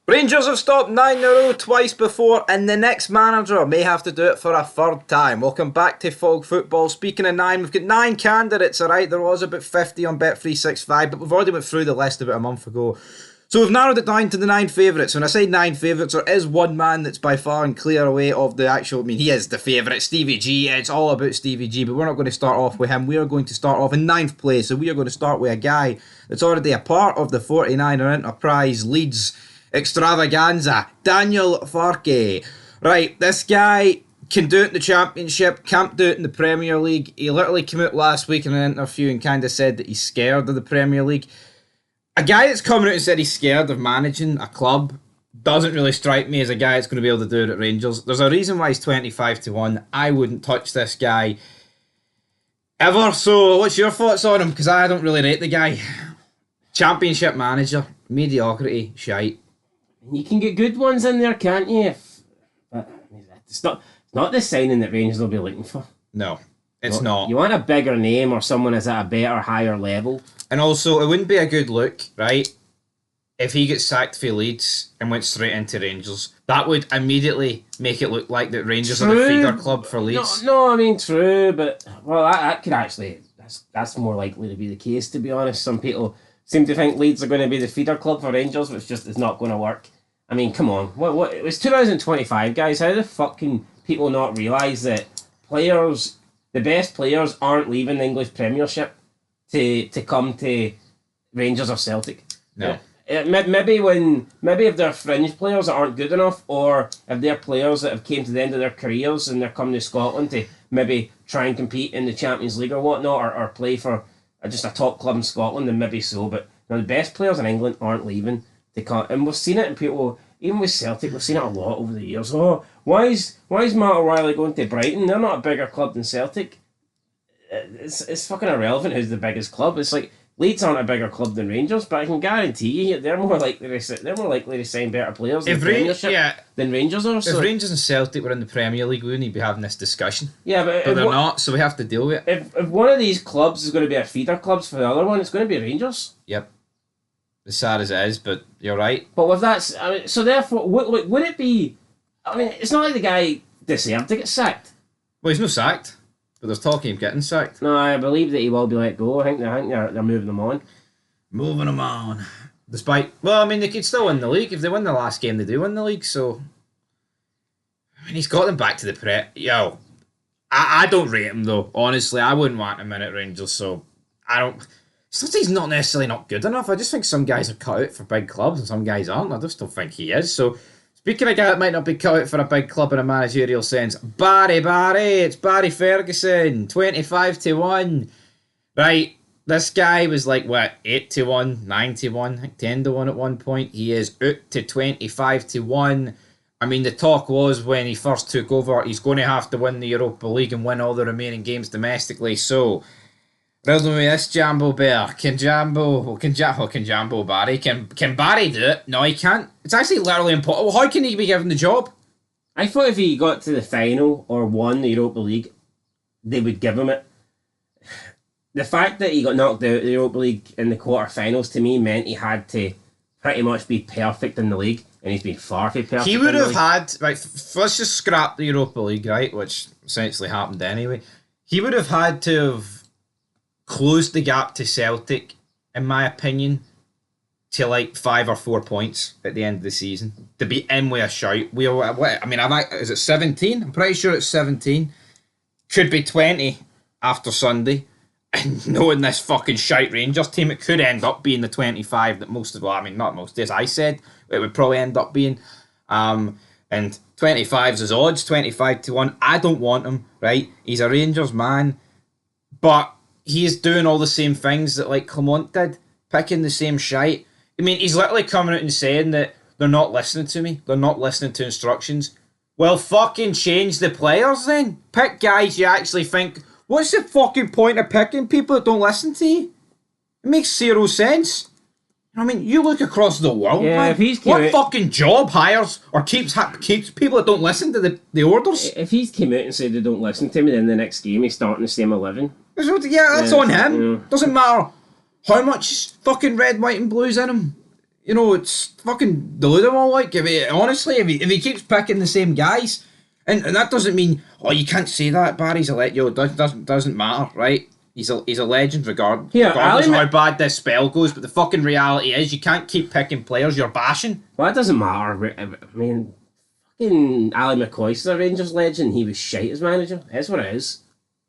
Rangers have stopped 9 in a row twice before, and the next manager may have to do it for a third time. Welcome back to Fog Football. Speaking of 9, we've got 9 candidates, alright? There was about 50 on Bet365, but we've already went through the list about a month ago. So we've narrowed it down to the 9 favourites. When I say 9 favourites, there is one man that's by far and clear away of the actual... I mean, he is the favourite, Stevie G. It's all about Stevie G, but we're not going to start off with him. We are going to start off in 9th place. So we are going to start with a guy that's already a part of the 49er Enterprise Leeds extravaganza, Daniel Farke. Right, this guy can do it in the Championship, can't do it in the Premier League. He literally came out last week in an interview and kind of said that he's scared of the Premier League. A guy that's coming out and said he's scared of managing a club doesn't really strike me as a guy that's going to be able to do it at Rangers. There's a reason why he's 25 to 1. I wouldn't touch this guy ever. So what's your thoughts on him? Because I don't really rate the guy. Championship manager, mediocrity, shite. You can get good ones in there, can't you? But it's not the signing that Rangers will be looking for. No, it's not. You want a bigger name or someone that's at a better, higher level. And also, it wouldn't be a good look, right, if he gets sacked for Leeds and went straight into Rangers. That would immediately make it look like that Rangers are the feeder club for Leeds. No, I mean, true, but, well, that could actually... That's more likely to be the case, to be honest. Some people seem to think Leeds are going to be the feeder club for Rangers, which just is not going to work. I mean, come on. What? It was 2025, guys. How the fuck can people not realise that players, the best players, aren't leaving the English Premiership to come to Rangers or Celtic? No. Maybe if they're fringe players that aren't good enough, or if they're players that have came to the end of their careers and they're coming to Scotland to maybe try and compete in the Champions League or whatnot, or play for just a top club in Scotland, then maybe so. But the best players in England aren't leaving to come, and we've seen it in people. Even with Celtic, we've seen it a lot over the years. Oh, why is Matt O'Reilly going to Brighton? They're not a bigger club than Celtic. It's fucking irrelevant who's the biggest club. It's like Leeds aren't a bigger club than Rangers, but I can guarantee you they're more likely to sign better players in the Premiership than Rangers are. So. If Rangers and Celtic were in the Premier League, we wouldn't be having this discussion. Yeah, but they're not, so we have to deal with it. If one of these clubs is going to be a feeder clubs for the other one, it's going to be Rangers. Yep. As sad as it is, but you're right. But with that, I mean, so therefore, would it be? I mean, it's not like the guy deserved to get sacked. Well, he's not sacked, but there's talking of getting sacked. No, I believe that he will be let go. I think they're moving him on. Moving him on. Despite, well, I mean, they could still win the league. If they win the last game, they do win the league, so... I mean, he's got them back to the Prem. Yo, I don't rate him, though. Honestly, I wouldn't want him in at Rangers, so I don't... It's not he's not necessarily not good enough. I just think some guys are cut out for big clubs and some guys aren't. I just don't think he is. So, speaking of a guy that might not be cut out for a big club in a managerial sense, Barry, it's Barry Ferguson, 25 to 1. Right, this guy was like, what, 8 to 1, 9 to 1, I think 10 to 1 at one point. He is out to 25 to 1. I mean, the talk was when he first took over, he's going to have to win the Europa League and win all the remaining games domestically. So, riddle me this, Jambo Bear. Can Jambo Barry? Can Barry do it? No, he can't. It's actually literally impossible. How can he be given the job? I thought if he got to the final or won the Europa League, they would give him it. The fact that he got knocked out of the Europa League in the quarterfinals to me meant he had to pretty much be perfect in the league, and he's been far from perfect. He would have had, right, let's just scrap the Europa League, right, which essentially happened anyway. He would have had to have closed the gap to Celtic, in my opinion, to like 5 or 4 points at the end of the season to be in with a shout. Is it 17? I'm pretty sure it's 17. Could be 20 after Sunday. And knowing this fucking shite Rangers team, it could end up being the 25 that not most days I said it would probably end up being. And 25's his odds, 25 to 1. I don't want him, right? He's a Rangers man, but he's doing all the same things that like Clement did, picking the same shite. I mean, he's literally coming out and saying that they're not listening to me, they're not listening to instructions. Well, fucking change the players then. Pick guys you actually think, what's the fucking point of picking people that don't listen to you? It makes zero sense. I mean, you look across the world, man. If he's what fucking job hires or keeps people that don't listen to the orders? If he's came out and said they don't listen to me, then the next game he's starting the same 11. Yeah, that's on him. Doesn't matter how much fucking red, white and blue's in him. You know, it's fucking delusional. Like, honestly, if he keeps picking the same guys, and that doesn't mean, oh, you can't say that. Barry's a let you. It doesn't matter, right? He's a legend regardless of how bad this spell goes. But the fucking reality is, you can't keep picking players you're bashing. Well, that doesn't matter. I mean, fucking Ali McCoist's a Rangers legend. He was shite as manager. That's what it is.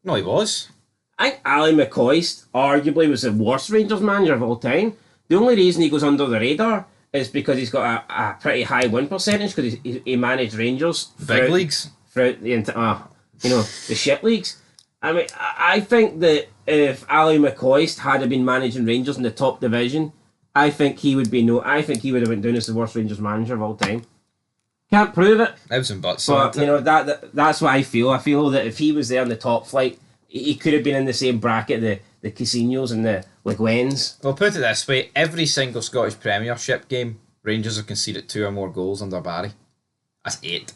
No, he was. I think Ali McCoist arguably was the worst Rangers manager of all time. The only reason he goes under the radar is because he's got a pretty high win percentage because he managed Rangers big leagues throughout the the shit leagues. I mean, I think that if Ali McCoist had been managing Rangers in the top division, I think he would have been doing as the worst Rangers manager of all time. Can't prove it. Ifs and buts. But that's what I feel. I feel that if he was there in the top flight, he could have been in the same bracket, the Casinos and the Le Guins. Well, put it this way: every single Scottish Premiership game, Rangers have conceded 2 or more goals under Barry. That's 8.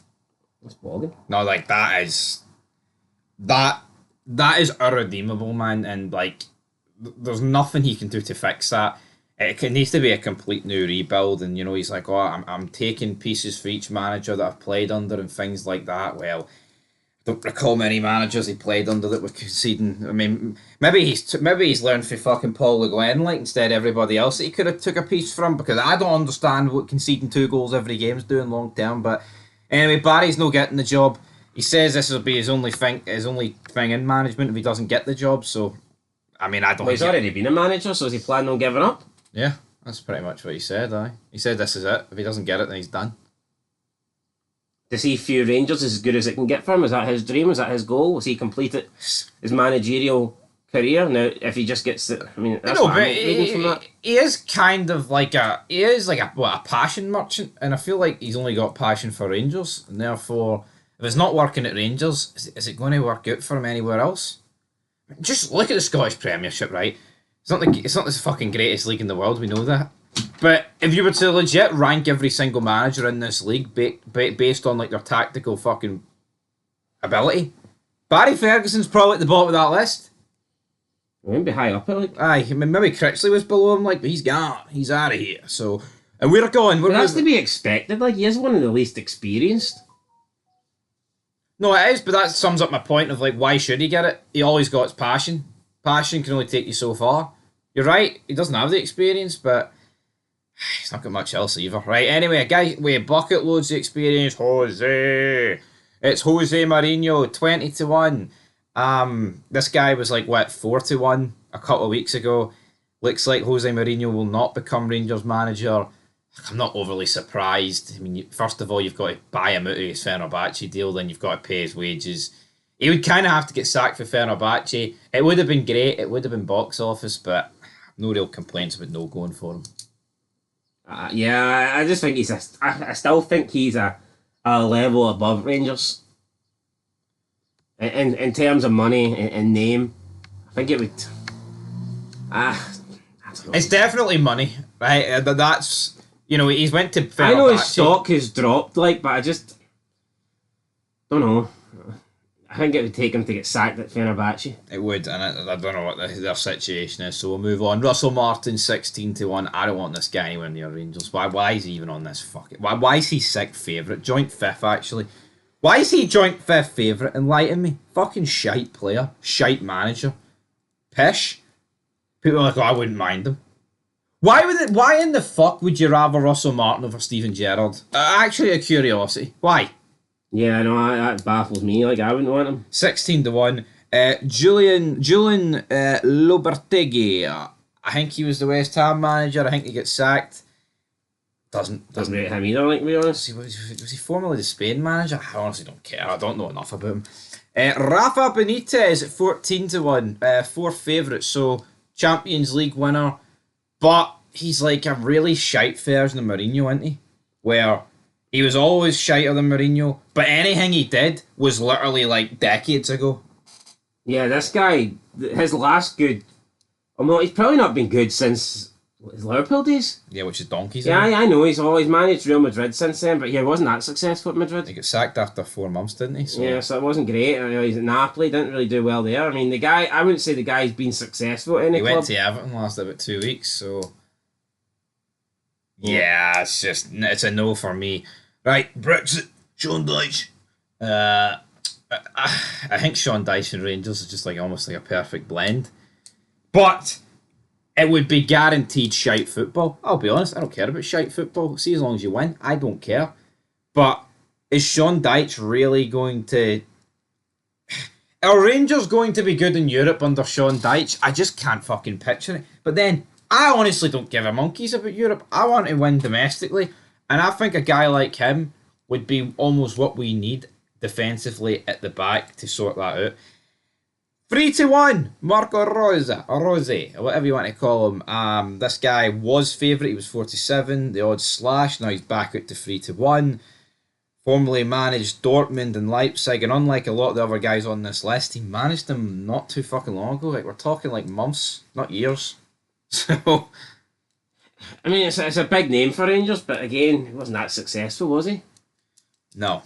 That's bogging. No, like that is irredeemable, man, and like there's nothing he can do to fix that. It needs to be a complete new rebuild, and he's like, oh, I'm taking pieces for each manager that I've played under and things like that. Well, I don't recall many managers he played under that were conceding. I mean, maybe he's learned from fucking Paul Le Guen, like, instead of everybody else that he could have took a piece from, because I don't understand what conceding 2 goals every game is doing long term. But anyway, Barry's not getting the job. He says this will be his only thing in management if he doesn't get the job. So, I mean, I don't. Well, he's already been a manager, so is he planning on giving up? Yeah, that's pretty much what he said. He said this is it. If he doesn't get it, then he's done. Does he feel Rangers is as good as it can get for him? Is that his dream? Is that his goal? Was he complete his managerial career? Now, if he just gets it, I mean, that's what I'm reading from that. He is kind of like a passion merchant, and I feel like he's only got passion for Rangers, and therefore, if it's not working at Rangers, is it going to work out for him anywhere else? Just look at the Scottish Premiership, right? It's not the fucking greatest league in the world, we know that. But if you were to legit rank every single manager in this league based on like their tactical fucking ability, Barry Ferguson's probably at the bottom of that list. He wouldn't be high up, like. Aye, I mean, maybe Critchley was below him, like, but he's gone. He's out of here. So, and we're going. That's to be expected. Like, he is one of the least experienced. No, it is, but that sums up my point of like, why should he get it? He always got his passion. Passion can only take you so far. You're right, he doesn't have the experience, but he's not got much else either. Right, anyway, a guy with bucket loads of experience, Jose. It's Jose Mourinho, 20-1. This guy was like, 4-1 a couple of weeks ago. Looks like Jose Mourinho will not become Rangers manager. I'm not overly surprised. I mean, first of all, you've got to buy him out of his Fenerbahce deal, then you've got to pay his wages. He would kind of have to get sacked for Fenerbahce. It would have been great. It would have been box office, but no real complaints about no going for him. Yeah, I just think I still think he's a level above Rangers. In terms of money and name, I think it would. I don't know. It's definitely money, right? That's he's went to Fenerbahce. I know his stock has dropped, but I just don't know. I think it would take him to get sacked at Fenerbahce. It would, and I don't know what their situation is, so we'll move on. Russell Martin, 16-1. I don't want this guy anywhere near Rangers. Why is he even on this fucking... Why is he 6th favourite? Joint 5th, actually. Why is he joint 5th favourite? Enlighten me. Fucking shite player. Shite manager. Pish. People are like, I wouldn't mind him. Why in the fuck would you rather Russell Martin over Steven Gerrard? Actually, a curiosity. Why? Yeah, no, that baffles me. I wouldn't want him. 16-1. Julian Lopetegui. I think he was the West Ham manager. I think he gets sacked. Doesn't rate him either, to be honest. Was he formerly the Spain manager? I honestly don't care. I don't know enough about him. Rafa Benitez at 14-1. 4th favourite. So, Champions League winner. But he's like a really shite version of Mourinho, isn't he? Where... he was always shiter than Mourinho, but anything he did was literally like decades ago. Yeah, this guy, his last good... Well, he's probably not been good since his Liverpool days. Yeah, which is donkeys. Yeah, I know, he's always managed Real Madrid since then, but he wasn't that successful at Madrid. He got sacked after 4 months, didn't he? So. Yeah, so it wasn't great. He's at Napoli, didn't really do well there. I mean, the guy, I wouldn't say the guy's been successful at any club. He went to Everton, lasted about 2 weeks, so... Yeah, it's a no for me. Right, Brexit, Sean Dyche. I think Sean Dyche and Rangers is just like almost like a perfect blend. But it would be guaranteed shite football. I'll be honest, I don't care about shite football. See, as long as you win, I don't care. But is Sean Dyche really going to... Are Rangers going to be good in Europe under Sean Dyche? I just can't fucking picture it. But then, I honestly don't give a monkeys about Europe. I want to win domestically. And I think a guy like him would be almost what we need defensively at the back to sort that out. 3-1, Marco Rosa, or Rose, or whatever you want to call him. This guy was favourite, he was 47, the odds slashed, now he's back out to 3-1. Formerly managed Dortmund and Leipzig, and unlike a lot of the other guys on this list, he managed them not too fucking long ago. Like, we're talking like months, not years. So, I mean, it's a big name for Rangers, but again, he wasn't that successful, was he? no.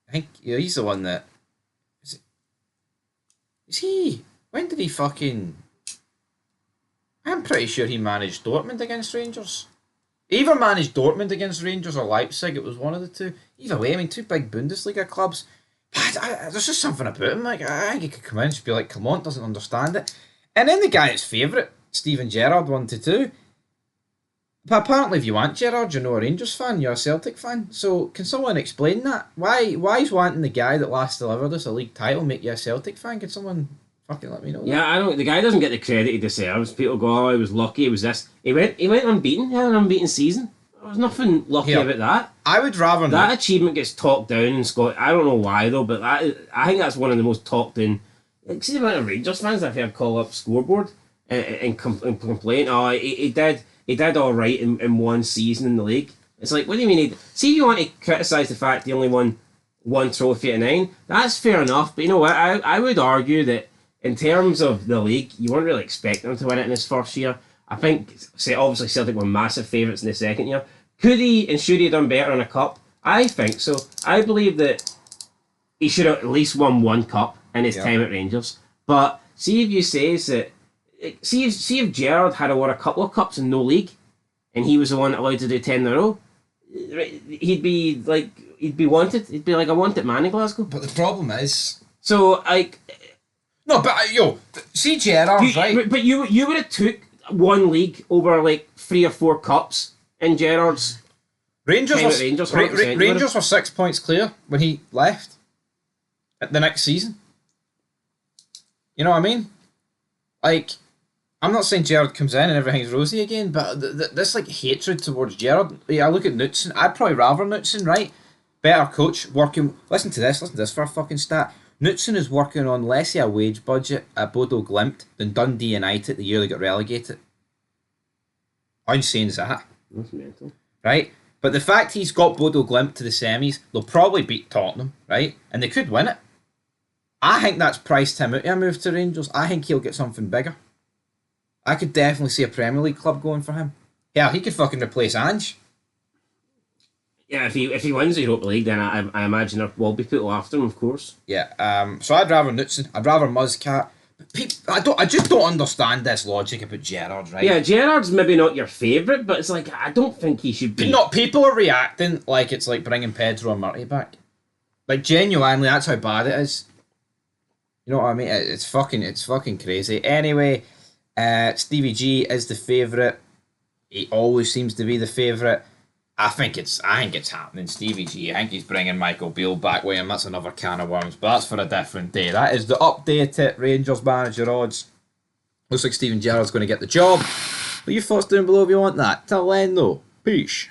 I think he's the one that... Is he... When did he fucking... I'm pretty sure he managed Dortmund against Rangers. He either managed Dortmund against Rangers or Leipzig. It was one of the two. Either way, I mean, two big Bundesliga clubs. But there's just something about him. Like, I think he could come in and just be like, come on, doesn't understand it. And then the guy that's favourite, Steven Gerrard, 1-2. But apparently if you want Gerrard, you're not a Rangers fan, you're a Celtic fan. So can someone explain that? Why is wanting the guy that last delivered us a league title make you a Celtic fan? Can someone fucking let me know that? Yeah, I don't. The guy doesn't get the credit he deserves. People go, "Oh, he was lucky. He was this." He went unbeaten. He had an unbeaten season. There was nothing lucky about that. I would rather that achievement gets talked down in Scotland. I don't know why though, but I think that's one of the most talked in. See the amount of Rangers fans I've heard call up scoreboard and complain. Oh, he did all right in one season in the league. It's like, what do you mean? See, if you want to criticise the fact he only won one trophy at 9, that's fair enough. But you know what? I would argue that in terms of the league, you weren't really expecting him to win it in his first year. I think, obviously Celtic were massive favourites in the second year. Could he and should he have done better in a cup? I think so. I believe that he should have at least won one cup in his time at Rangers. But see if you say that. See if Gerrard had won a couple of cups and no league, and he was the one allowed to do 10 in a row, he'd be wanted. He'd be like a wanted man in Glasgow. But the problem is, so like, no, but see Gerrard, right? But you would have took one league over like 3 or 4 cups in Gerrard's. Rangers were 6 points clear when he left at the next season. You know what I mean? Like, I'm not saying Gerrard comes in and everything's rosy again, but this like hatred towards Gerrard. Yeah, I look at Knutson. I'd probably rather Knutson, right? Better coach, working. Listen to this for a fucking stat. Knutson is working on less of a wage budget at Bodo Glimt than Dundee United the year they got relegated. How insane is that? That's mental. Right? But the fact he's got Bodo Glimt to the semis, they'll probably beat Tottenham, right? And they could win it. I think that's priced him out of a move to Rangers. I think he'll get something bigger. I could definitely see a Premier League club going for him. Yeah, he could fucking replace Ange. Yeah, if he wins the Europa League, then I imagine there will be people after him, of course. Yeah. So I'd rather Knutson. I'd rather Muscat. I just don't understand this logic about Gerrard, right? Yeah, Gerrard's maybe not your favourite, but it's like, I don't think he should be. Not people are reacting like it's like bringing Pedro and Murray back. Like, genuinely, that's how bad it is. You know what I mean? It's fucking crazy. Anyway, Stevie G is the favourite. He always seems to be the favourite. I think it's happening. Stevie G. I think he's bringing Michael Beale back with him. That's another can of worms, but that's for a different day. That is the updated Rangers manager odds. Looks like Steven Gerrard's going to get the job. Leave your thoughts down below if you want that. Till then, though, peace.